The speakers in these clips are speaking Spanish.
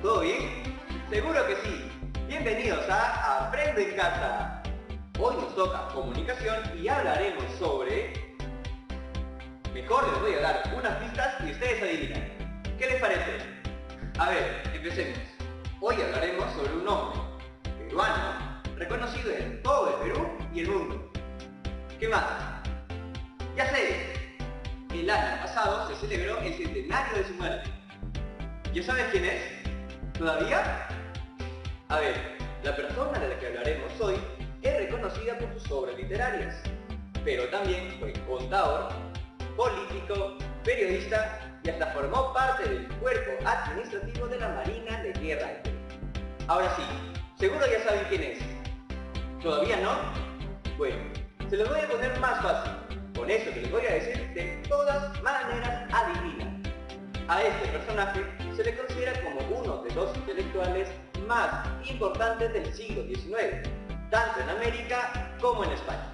¿Todo bien? Seguro que sí. Bienvenidos a Aprende en Casa. Hoy nos toca comunicación y hablaremos sobre... Mejor les voy a dar unas pistas y ustedes adivinan. ¿Qué les parece? A ver, empecemos. Hoy hablaremos sobre un hombre peruano reconocido en todo el Perú y el mundo. ¿Qué más? Ya sé, el año pasado se celebró el centenario de su muerte. ¿Ya sabes quién es? ¿Todavía? A ver, la persona de la que hablaremos hoy es reconocida por sus obras literarias, pero también fue contador, político, periodista y hasta formó parte del cuerpo administrativo de la Marina de Guerra del Perú. Ahora sí, seguro ya saben quién es. ¿Todavía no? Bueno, se los voy a poner más fácil. Con eso que les voy a decir, de todas maneras adivinan. A este personaje se le considera como uno de los intelectuales más importantes del siglo XIX, tanto en América como en España.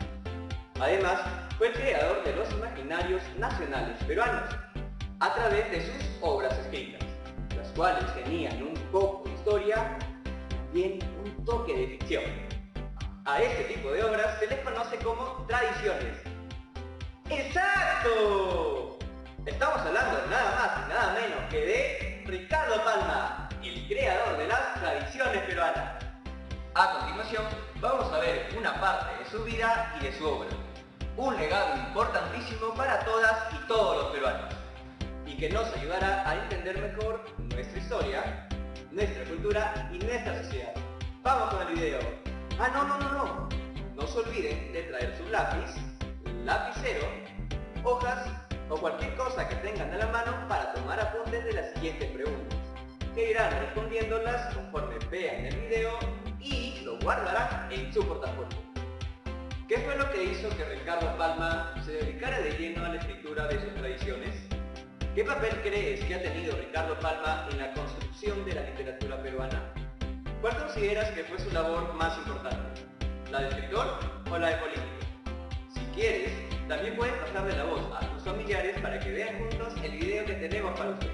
Además, fue el creador de los imaginarios nacionales peruanos, a través de sus obras escritas, las cuales tenían un poco de historia y en un toque de ficción. A este tipo de obras se les conoce como tradiciones. ¡Exacto! Estamos hablando nada más y nada menos que de Ricardo Palma, el creador de las tradiciones peruanas. A continuación, vamos a ver una parte de su vida y de su obra. Un legado importantísimo para todas y todos los peruanos, y que nos ayudará a entender mejor nuestra historia, nuestra cultura y nuestra sociedad. ¡Vamos con el video! No se olviden de traer su lápiz, lapicero, hojas o cualquier cosa que tengan a la mano para tomar apuntes de las siguientes preguntas, que irán respondiéndolas conforme vean el video y lo guardarán en su portafolio. ¿Qué fue lo que hizo que Ricardo Palma se dedicara de lleno a la escritura de sus tradiciones? ¿Qué papel crees que ha tenido Ricardo Palma en la construcción de la literatura peruana? ¿Cuál consideras que fue su labor más importante? ¿La de escritor o la de político? Si quieres, también puedes pasarle la voz a tus familiares para que vean juntos el video que tenemos para ustedes.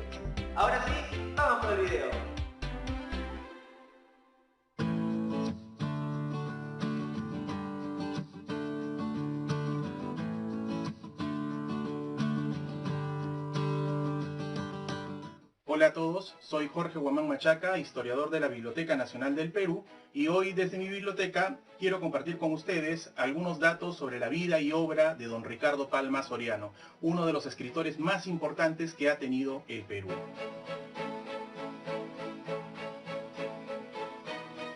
Ahora sí, vamos con el video. Hola a todos, soy Jorge Guamán Machaca, historiador de la Biblioteca Nacional del Perú, y hoy desde mi biblioteca quiero compartir con ustedes algunos datos sobre la vida y obra de don Ricardo Palma Soriano, uno de los escritores más importantes que ha tenido el Perú.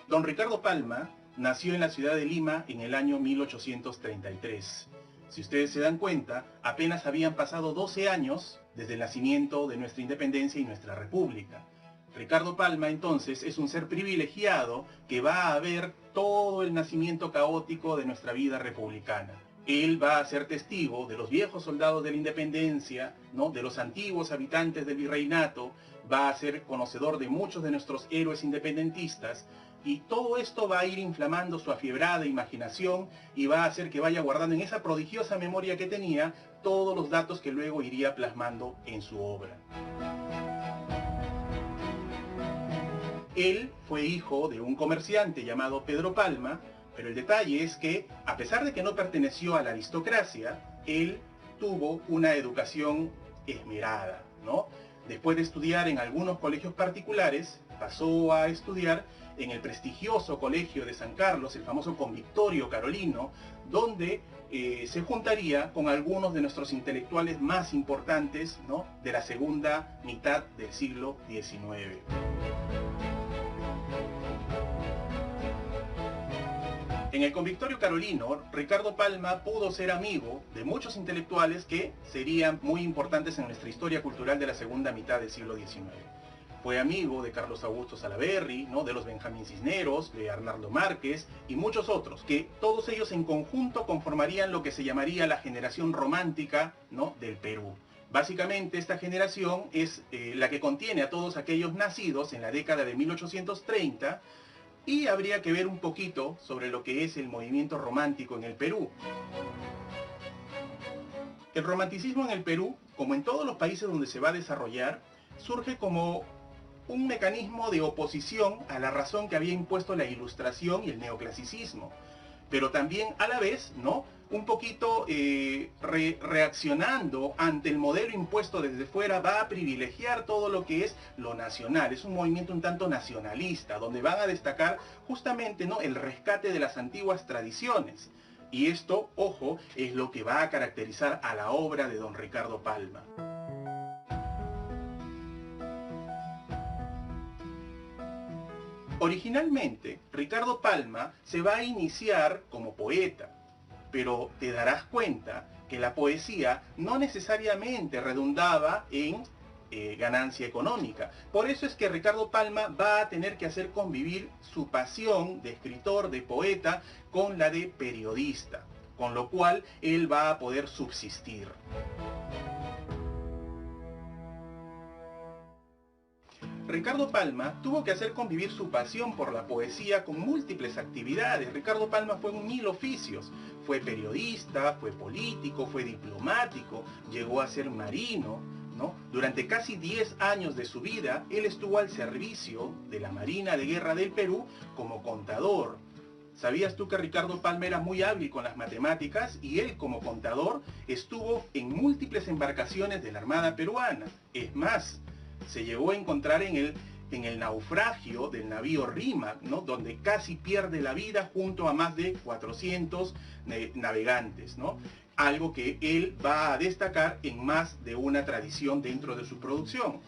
Don Ricardo Palma nació en la ciudad de Lima en el año 1833. Si ustedes se dan cuenta, apenas habían pasado 12 años desde el nacimiento de nuestra independencia y nuestra república. Ricardo Palma entonces es un ser privilegiado que va a ver todo el nacimiento caótico de nuestra vida republicana. Él va a ser testigo de los viejos soldados de la independencia, ¿no?, de los antiguos habitantes del virreinato, va a ser conocedor de muchos de nuestros héroes independentistas, y todo esto va a ir inflamando su afiebrada imaginación y va a hacer que vaya guardando en esa prodigiosa memoria que tenía todos los datos que luego iría plasmando en su obra. Él fue hijo de un comerciante llamado Pedro Palma, pero el detalle es que, a pesar de que no perteneció a la aristocracia, él tuvo una educación esmerada, ¿no? Después de estudiar en algunos colegios particulares, pasó a estudiar en el prestigioso colegio de San Carlos, el famoso Convictorio Carolino, donde se juntaría con algunos de nuestros intelectuales más importantes, ¿no?, de la segunda mitad del siglo XIX. En el Convictorio Carolino, Ricardo Palma pudo ser amigo de muchos intelectuales que serían muy importantes en nuestra historia cultural de la segunda mitad del siglo XIX. Fue amigo de Carlos Augusto Salaverry, ¿no?, de los Benjamín Cisneros, de Arnaldo Márquez y muchos otros, que todos ellos en conjunto conformarían lo que se llamaría la generación romántica, ¿no?, del Perú. Básicamente esta generación es la que contiene a todos aquellos nacidos en la década de 1830, y habría que ver un poquito sobre lo que es el movimiento romántico en el Perú. El romanticismo en el Perú, como en todos los países donde se va a desarrollar, surge como un mecanismo de oposición a la razón que había impuesto la Ilustración y el neoclasicismo. Pero también a la vez, ¿no?, un poquito reaccionando ante el modelo impuesto desde fuera, va a privilegiar todo lo que es lo nacional. Es un movimiento un tanto nacionalista, donde van a destacar justamente, ¿no?, el rescate de las antiguas tradiciones. Y esto, ojo, es lo que va a caracterizar a la obra de don Ricardo Palma. Originalmente, Ricardo Palma se va a iniciar como poeta, pero te darás cuenta que la poesía no necesariamente redundaba en ganancia económica. Por eso es que Ricardo Palma va a tener que hacer convivir su pasión de escritor, de poeta, con la de periodista, con lo cual él va a poder subsistir. Ricardo Palma tuvo que hacer convivir su pasión por la poesía con múltiples actividades. Ricardo Palma fue en 1000 oficios. Fue periodista, fue político, fue diplomático, llegó a ser marino, ¿no? Durante casi 10 años de su vida, él estuvo al servicio de la Marina de Guerra del Perú como contador. ¿Sabías tú que Ricardo Palma era muy hábil con las matemáticas? Y él, como contador, estuvo en múltiples embarcaciones de la Armada peruana. Es más, se llegó a encontrar en el naufragio del navío Rímac, ¿no?, donde casi pierde la vida junto a más de 400 navegantes, ¿no? Algo que él va a destacar en más de una tradición dentro de su producción.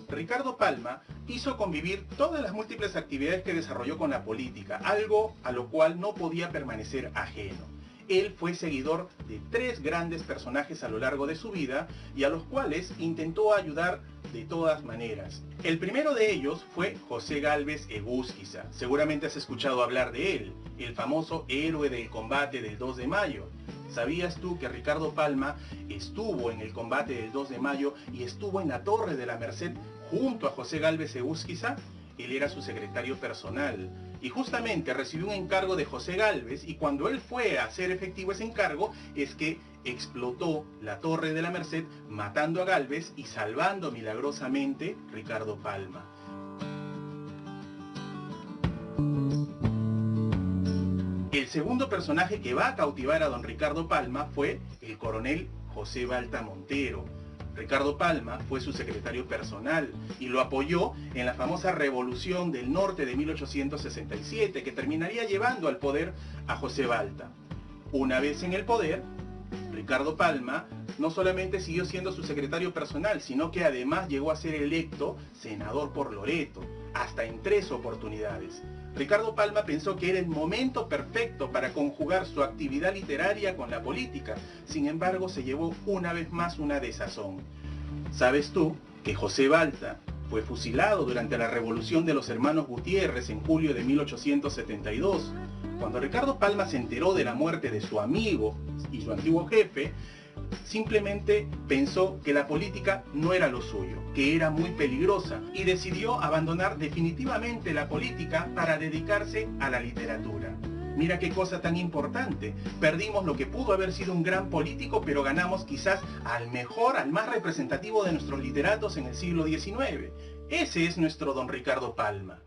Ricardo Palma hizo convivir todas las múltiples actividades que desarrolló con la política, algo a lo cual no podía permanecer ajeno. Él fue seguidor de 3 grandes personajes a lo largo de su vida y a los cuales intentó ayudar de todas maneras. El primero de ellos fue José Gálvez Egusquiza. Seguramente has escuchado hablar de él, el famoso héroe del combate del 2 de mayo. ¿Sabías tú que Ricardo Palma estuvo en el combate del 2 de mayo y estuvo en la Torre de la Merced junto a José Gálvez Egusquiza? Él era su secretario personal. Y justamente recibió un encargo de José Gálvez, y cuando él fue a hacer efectivo ese encargo, es que explotó la Torre de la Merced, matando a Gálvez y salvando milagrosamente Ricardo Palma. El segundo personaje que va a cautivar a don Ricardo Palma fue el coronel José Balta Montero. Ricardo Palma fue su secretario personal y lo apoyó en la famosa Revolución del Norte de 1867, que terminaría llevando al poder a José Balta. Una vez en el poder, Ricardo Palma no solamente siguió siendo su secretario personal, sino que además llegó a ser electo senador por Loreto, hasta en 3 oportunidades. Ricardo Palma pensó que era el momento perfecto para conjugar su actividad literaria con la política. Sin embargo, se llevó una vez más una desazón. ¿Sabes tú que José Balta fue fusilado durante la Revolución de los Hermanos Gutiérrez en julio de 1872? Cuando Ricardo Palma se enteró de la muerte de su amigo y su antiguo jefe, simplemente pensó que la política no era lo suyo, que era muy peligrosa, y decidió abandonar definitivamente la política para dedicarse a la literatura. Mira qué cosa tan importante. Perdimos lo que pudo haber sido un gran político, pero ganamos quizás al mejor, al más representativo de nuestros literatos en el siglo XIX. Ese es nuestro don Ricardo Palma.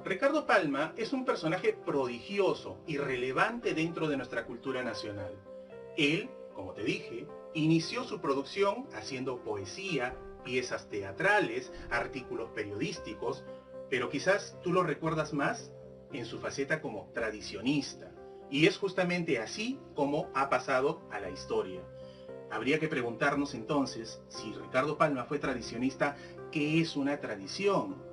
Ricardo Palma es un personaje prodigioso y relevante dentro de nuestra cultura nacional. Él, como te dije, inició su producción haciendo poesía, piezas teatrales, artículos periodísticos, pero quizás tú lo recuerdas más en su faceta como tradicionista. Y es justamente así como ha pasado a la historia. Habría que preguntarnos entonces, si Ricardo Palma fue tradicionista, ¿qué es una tradición?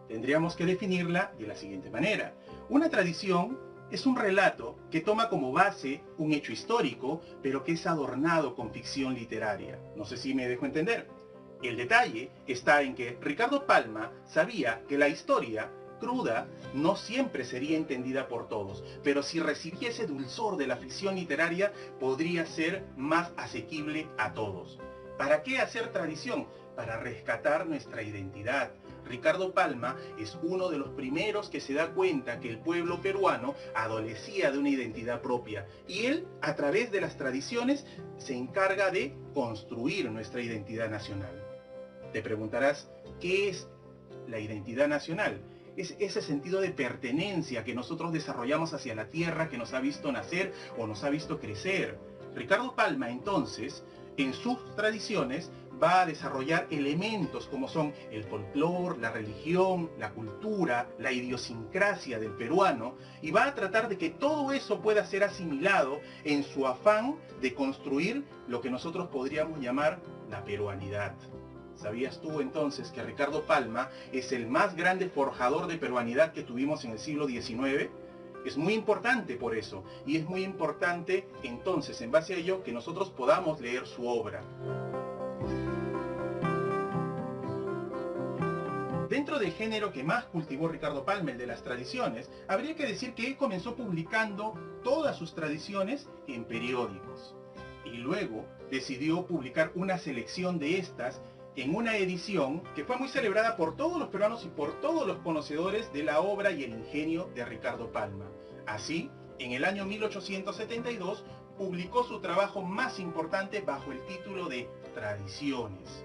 Tendríamos que definirla de la siguiente manera. Una tradición es un relato que toma como base un hecho histórico, pero que es adornado con ficción literaria. No sé si me dejo entender. El detalle está en que Ricardo Palma sabía que la historia cruda no siempre sería entendida por todos, pero si recibiese dulzor de la ficción literaria, podría ser más asequible a todos. ¿Para qué hacer tradición? Para rescatar nuestra identidad, Ricardo Palma es uno de los primeros que se da cuenta que el pueblo peruano adolecía de una identidad propia y él, a través de las tradiciones, se encarga de construir nuestra identidad nacional. Te preguntarás, ¿qué es la identidad nacional? Es ese sentido de pertenencia que nosotros desarrollamos hacia la tierra que nos ha visto nacer o nos ha visto crecer. Ricardo Palma, entonces, en sus tradiciones, va a desarrollar elementos como son el folclore, la religión, la cultura, la idiosincrasia del peruano, y va a tratar de que todo eso pueda ser asimilado en su afán de construir lo que nosotros podríamos llamar la peruanidad. ¿Sabías tú entonces que Ricardo Palma es el más grande forjador de peruanidad que tuvimos en el siglo XIX? Es muy importante por eso, y es muy importante entonces, en base a ello, que nosotros podamos leer su obra. Dentro del género que más cultivó Ricardo Palma, el de las tradiciones, habría que decir que él comenzó publicando todas sus tradiciones en periódicos. Y luego decidió publicar una selección de estas en una edición que fue muy celebrada por todos los peruanos y por todos los conocedores de la obra y el ingenio de Ricardo Palma. Así, en el año 1872, publicó su trabajo más importante bajo el título de Tradiciones.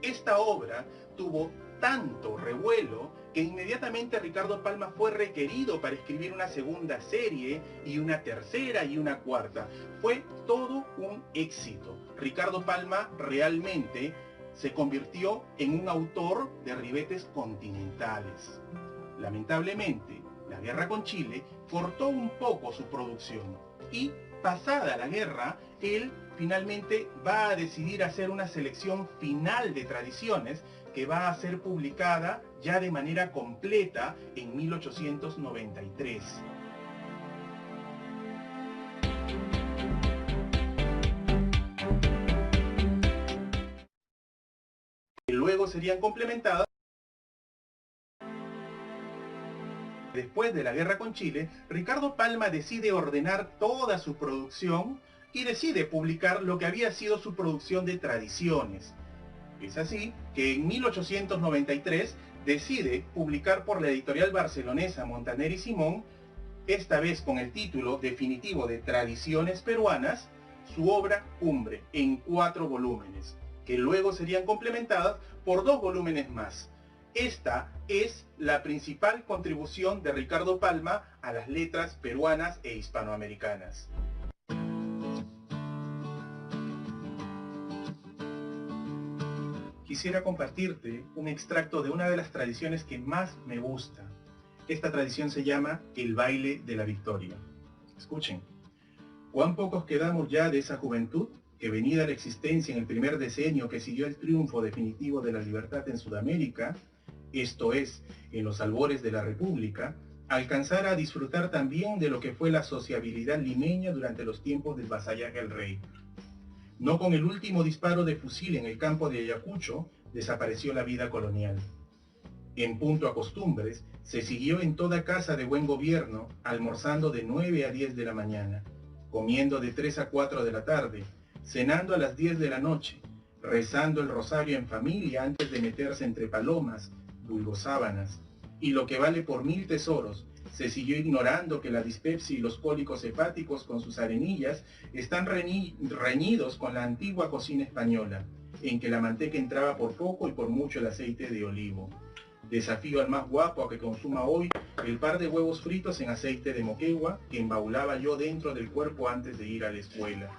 Esta obra tuvo tanto revuelo que inmediatamente Ricardo Palma fue requerido para escribir una segunda serie y una tercera y una cuarta. Fue todo un éxito. Ricardo Palma realmente se convirtió en un autor de ribetes continentales. Lamentablemente, la guerra con Chile cortó un poco su producción y, pasada la guerra, él finalmente va a decidir hacer una selección final de tradiciones que va a ser publicada ya de manera completa en 1893. Que luego serían complementadas. Después de la guerra con Chile, Ricardo Palma decide ordenar toda su producción y decide publicar lo que había sido su producción de tradiciones. Es así que en 1893 decide publicar por la editorial barcelonesa Montaner y Simón, esta vez con el título definitivo de Tradiciones Peruanas, su obra cumbre en 4 volúmenes, que luego serían complementadas por 2 volúmenes más. Esta es la principal contribución de Ricardo Palma a las letras peruanas e hispanoamericanas. Quisiera compartirte un extracto de una de las tradiciones que más me gusta. Esta tradición se llama el baile de la victoria. Escuchen. ¿Cuán pocos quedamos ya de esa juventud que, venida a la existencia en el primer decenio que siguió el triunfo definitivo de la libertad en Sudamérica, esto es, en los albores de la República, alcanzara a disfrutar también de lo que fue la sociabilidad limeña durante los tiempos del vasallaje al rey? No con el último disparo de fusil en el campo de Ayacucho desapareció la vida colonial. En punto a costumbres, se siguió en toda casa de buen gobierno, almorzando de 9 a 10 de la mañana, comiendo de 3 a 4 de la tarde, cenando a las 10 de la noche, rezando el rosario en familia antes de meterse entre palomas, vulgosábanas, y lo que vale por 1000 tesoros, se siguió ignorando que la dispepsia y los cólicos hepáticos con sus arenillas están reñidos con la antigua cocina española, en que la manteca entraba por poco y por mucho el aceite de olivo. Desafío al más guapo a que consuma hoy el par de huevos fritos en aceite de moquegua que embaulaba yo dentro del cuerpo antes de ir a la escuela.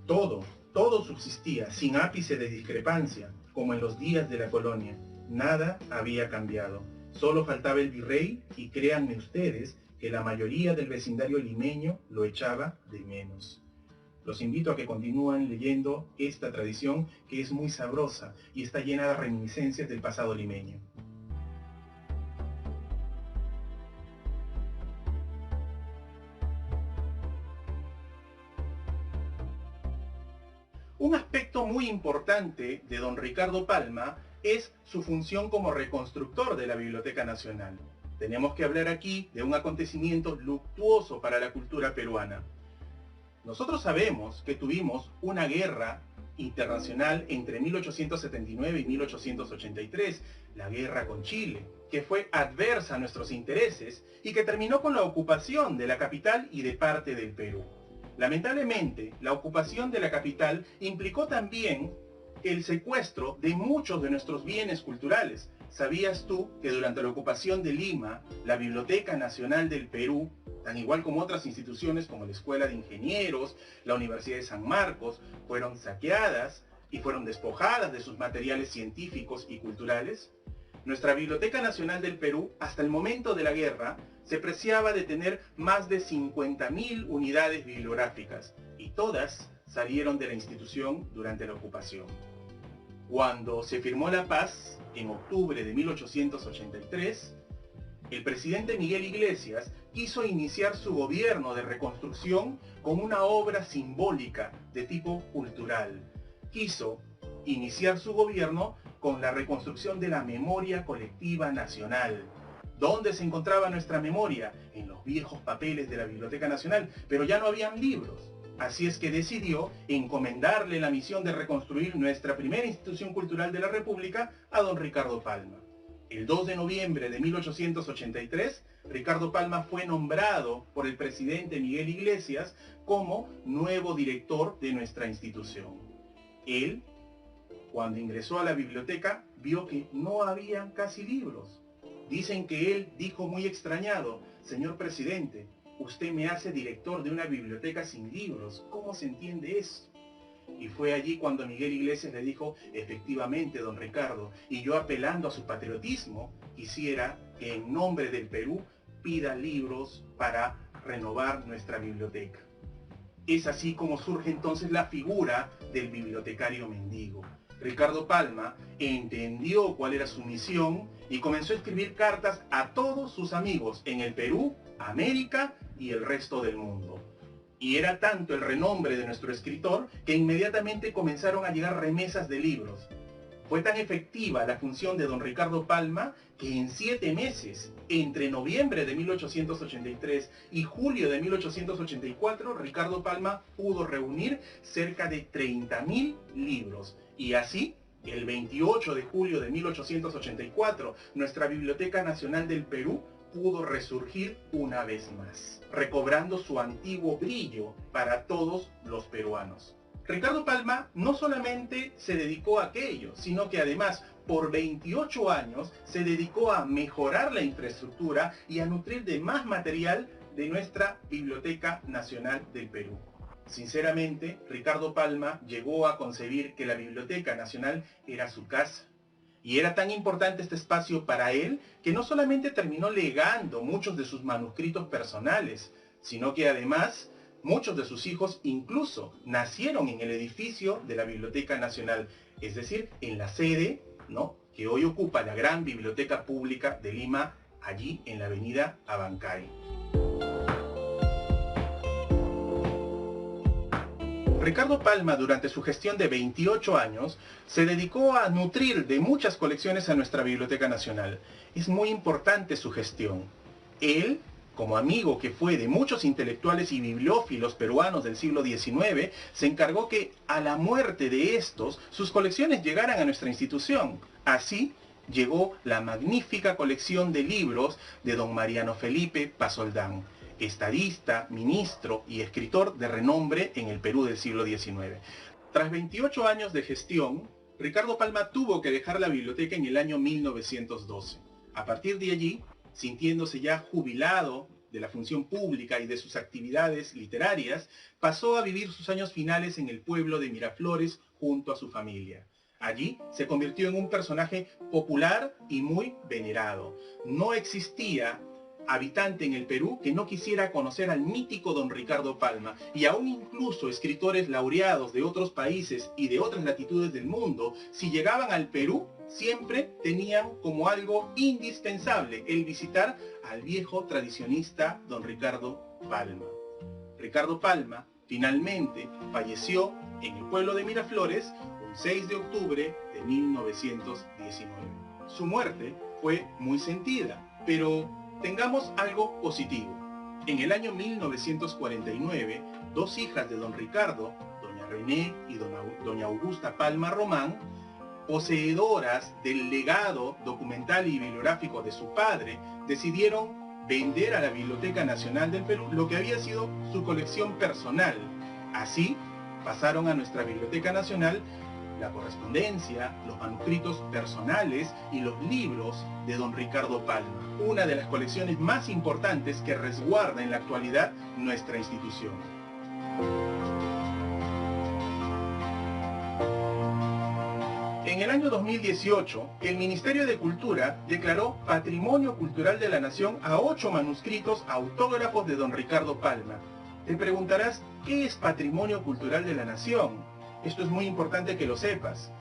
Todo subsistía, sin ápice de discrepancia, como en los días de la colonia. Nada había cambiado. Solo faltaba el virrey y créanme ustedes que la mayoría del vecindario limeño lo echaba de menos. Los invito a que continúen leyendo esta tradición que es muy sabrosa y está llena de reminiscencias del pasado limeño. Un aspecto muy importante de don Ricardo Palma es su función como reconstructor de la Biblioteca Nacional. Tenemos que hablar aquí de un acontecimiento luctuoso para la cultura peruana. Nosotros sabemos que tuvimos una guerra internacional entre 1879 y 1883, la guerra con Chile, que fue adversa a nuestros intereses y que terminó con la ocupación de la capital y de parte del Perú. Lamentablemente, la ocupación de la capital implicó también el secuestro de muchos de nuestros bienes culturales. ¿Sabías tú que durante la ocupación de Lima, la Biblioteca Nacional del Perú, tan igual como otras instituciones como la Escuela de Ingenieros, la Universidad de San Marcos, fueron saqueadas y fueron despojadas de sus materiales científicos y culturales? Nuestra Biblioteca Nacional del Perú, hasta el momento de la guerra, se preciaba de tener más de 50.000 unidades bibliográficas, y todas salieron de la institución durante la ocupación. Cuando se firmó la paz, en octubre de 1883, el presidente Miguel Iglesias quiso iniciar su gobierno de reconstrucción con una obra simbólica de tipo cultural. Quiso iniciar su gobierno con la reconstrucción de la memoria colectiva nacional. ¿Dónde se encontraba nuestra memoria? En los viejos papeles de la Biblioteca Nacional, pero ya no habían libros. Así es que decidió encomendarle la misión de reconstruir nuestra primera institución cultural de la República a don Ricardo Palma. El 2 de noviembre de 1883, Ricardo Palma fue nombrado por el presidente Miguel Iglesias como nuevo director de nuestra institución. Él, cuando ingresó a la biblioteca, vio que no había casi libros. Dicen que él dijo muy extrañado: señor presidente, usted me hace director de una biblioteca sin libros, ¿cómo se entiende eso? Y fue allí cuando Miguel Iglesias le dijo: efectivamente, don Ricardo, y yo, apelando a su patriotismo, quisiera que en nombre del Perú pida libros para renovar nuestra biblioteca. Es así como surge entonces la figura del bibliotecario mendigo. Ricardo Palma entendió cuál era su misión y comenzó a escribir cartas a todos sus amigos en el Perú, América y el resto del mundo. Y era tanto el renombre de nuestro escritor que inmediatamente comenzaron a llegar remesas de libros. Fue tan efectiva la función de don Ricardo Palma que en 7 meses, entre noviembre de 1883 y julio de 1884, Ricardo Palma pudo reunir cerca de 30.000 libros. Y así, el 28 de julio de 1884, nuestra Biblioteca Nacional del Perú pudo resurgir una vez más, recobrando su antiguo brillo para todos los peruanos. Ricardo Palma no solamente se dedicó a aquello, sino que además por 28 años se dedicó a mejorar la infraestructura y a nutrir de más material de nuestra Biblioteca Nacional del Perú. Sinceramente, Ricardo Palma llegó a concebir que la Biblioteca Nacional era su casa. Y era tan importante este espacio para él que no solamente terminó legando muchos de sus manuscritos personales, sino que además muchos de sus hijos incluso nacieron en el edificio de la Biblioteca Nacional, es decir, en la sede, ¿no?, que hoy ocupa la gran Biblioteca Pública de Lima, allí en la avenida Abancay. Ricardo Palma, durante su gestión de 28 años, se dedicó a nutrir de muchas colecciones a nuestra Biblioteca Nacional. Es muy importante su gestión. Él, como amigo que fue de muchos intelectuales y bibliófilos peruanos del siglo XIX, se encargó que a la muerte de estos, sus colecciones llegaran a nuestra institución. Así llegó la magnífica colección de libros de don Mariano Felipe Pasoldán, estadista, ministro y escritor de renombre en el Perú del siglo XIX. Tras 28 años de gestión, Ricardo Palma tuvo que dejar la biblioteca en el año 1912. A partir de allí, sintiéndose ya jubilado de la función pública y de sus actividades literarias, pasó a vivir sus años finales en el pueblo de Miraflores junto a su familia. Allí se convirtió en un personaje popular y muy venerado. No existía habitante en el Perú que no quisiera conocer al mítico don Ricardo Palma, y aún incluso escritores laureados de otros países y de otras latitudes del mundo, si llegaban al Perú, siempre tenían como algo indispensable el visitar al viejo tradicionista don Ricardo Palma. Ricardo Palma finalmente falleció en el pueblo de Miraflores un 6 de octubre de 1919. Su muerte fue muy sentida, pero tengamos algo positivo. En el año 1949, 2 hijas de don Ricardo, doña René y doña Augusta Palma Román, poseedoras del legado documental y bibliográfico de su padre, decidieron vender a la Biblioteca Nacional del Perú lo que había sido su colección personal. Así pasaron a nuestra Biblioteca Nacional la correspondencia, los manuscritos personales y los libros de don Ricardo Palma, una de las colecciones más importantes que resguarda en la actualidad nuestra institución. En el año 2018, el Ministerio de Cultura declaró Patrimonio Cultural de la Nación a 8 manuscritos autógrafos de don Ricardo Palma. Te preguntarás, ¿qué es Patrimonio Cultural de la Nación? Esto es muy importante que lo sepas.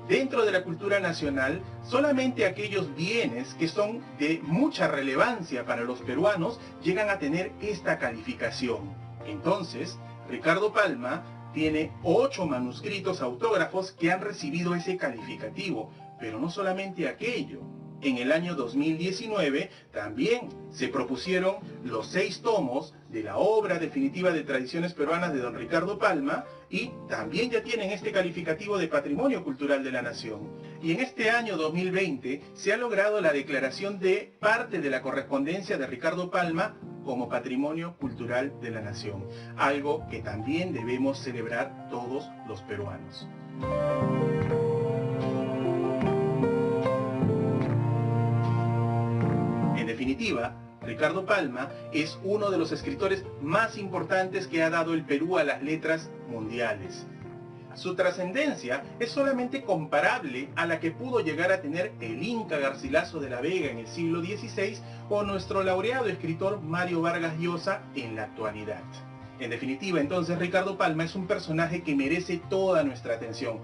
Dentro de la cultura nacional, solamente aquellos bienes que son de mucha relevancia para los peruanos llegan a tener esta calificación. Entonces, Ricardo Palma tiene 8 manuscritos autógrafos que han recibido ese calificativo, pero no solamente aquello. En el año 2019 también se propusieron los 6 tomos de la obra definitiva de tradiciones peruanas de don Ricardo Palma y también ya tienen este calificativo de Patrimonio Cultural de la Nación. Y en este año 2020 se ha logrado la declaración de parte de la correspondencia de Ricardo Palma como Patrimonio Cultural de la Nación, algo que también debemos celebrar todos los peruanos. En definitiva, Ricardo Palma es uno de los escritores más importantes que ha dado el Perú a las letras mundiales. Su trascendencia es solamente comparable a la que pudo llegar a tener el Inca Garcilaso de la Vega en el siglo XVI o nuestro laureado escritor Mario Vargas Llosa en la actualidad. En definitiva, entonces, Ricardo Palma es un personaje que merece toda nuestra atención.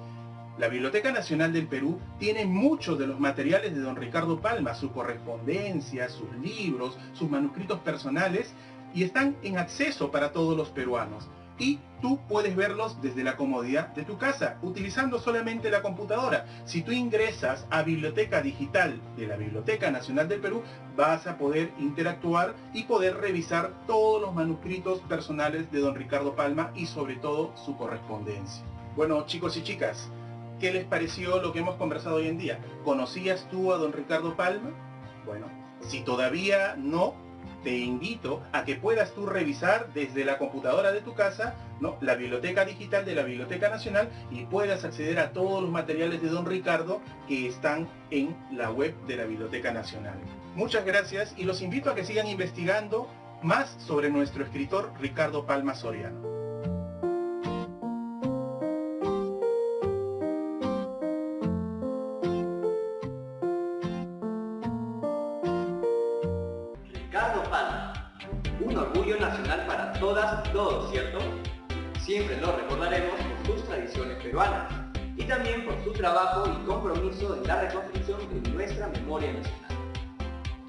La Biblioteca Nacional del Perú tiene muchos de los materiales de don Ricardo Palma, su correspondencia, sus libros, sus manuscritos personales, y están en acceso para todos los peruanos. Y tú puedes verlos desde la comodidad de tu casa, utilizando solamente la computadora. Si tú ingresas a Biblioteca Digital de la Biblioteca Nacional del Perú, vas a poder interactuar y poder revisar todos los manuscritos personales de don Ricardo Palma y sobre todo su correspondencia. Bueno, chicos y chicas, ¿qué les pareció lo que hemos conversado hoy en día? ¿Conocías tú a don Ricardo Palma? Bueno, si todavía no, te invito a que puedas tú revisar desde la computadora de tu casa, ¿no?, la biblioteca digital de la Biblioteca Nacional y puedas acceder a todos los materiales de don Ricardo que están en la web de la Biblioteca Nacional. Muchas gracias y los invito a que sigan investigando más sobre nuestro escritor Ricardo Palma Soriano. Ricardo Palma, un orgullo nacional para todas y todos, ¿cierto? Siempre lo recordaremos por sus tradiciones peruanas y también por su trabajo y compromiso en la reconstrucción de nuestra memoria nacional.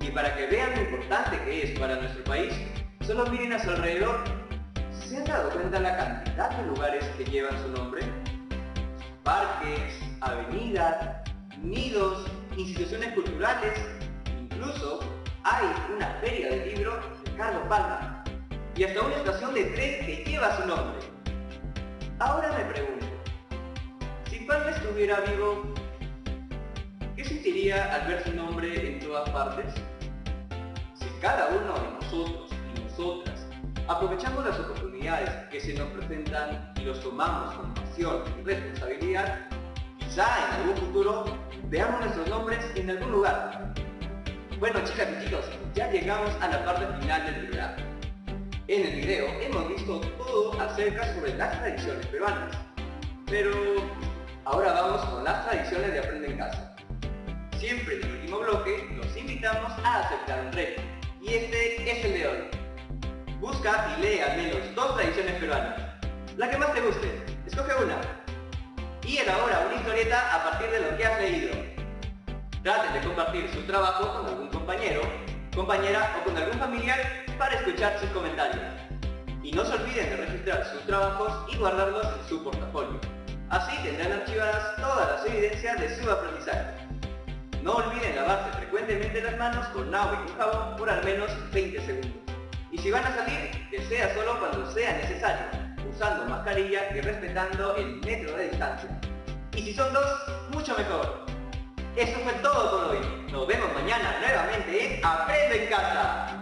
Y para que vean lo importante que es para nuestro país, solo miren a su alrededor. ¿Se han dado cuenta la cantidad de lugares que llevan su nombre? Parques, avenidas, nidos, instituciones culturales, incluso hay una feria del libro Ricardo Palma y hasta una estación de tren que lleva su nombre. Ahora me pregunto, si Palma estuviera vivo, ¿qué sentiría al ver su nombre en todas partes? Si cada uno de nosotros y nosotras aprovechamos las oportunidades que se nos presentan y los tomamos con pasión y responsabilidad, quizá en algún futuro veamos nuestros nombres en algún lugar. Bueno, chicas y chicos, ya llegamos a la parte final del programa. En el video hemos visto todo acerca sobre las tradiciones peruanas, pero ahora vamos con las tradiciones de Aprende en Casa. Siempre en el último bloque los invitamos a aceptar un reto, y este es el de hoy. Busca y lee al menos 2 tradiciones peruanas, la que más te guste, escoge una, y elabora una historieta a partir de lo que has leído. Traten de compartir su trabajo con algún compañero, compañera o con algún familiar para escuchar sus comentarios. Y no se olviden de registrar sus trabajos y guardarlos en su portafolio. Así tendrán archivadas todas las evidencias de su aprendizaje. No olviden lavarse frecuentemente las manos con agua y con jabón por al menos 20 segundos. Y si van a salir, que sea solo cuando sea necesario, usando mascarilla y respetando el metro de distancia. Y si son dos, mucho mejor. Eso fue todo por hoy. Nos vemos mañana nuevamente en Aprende en Casa.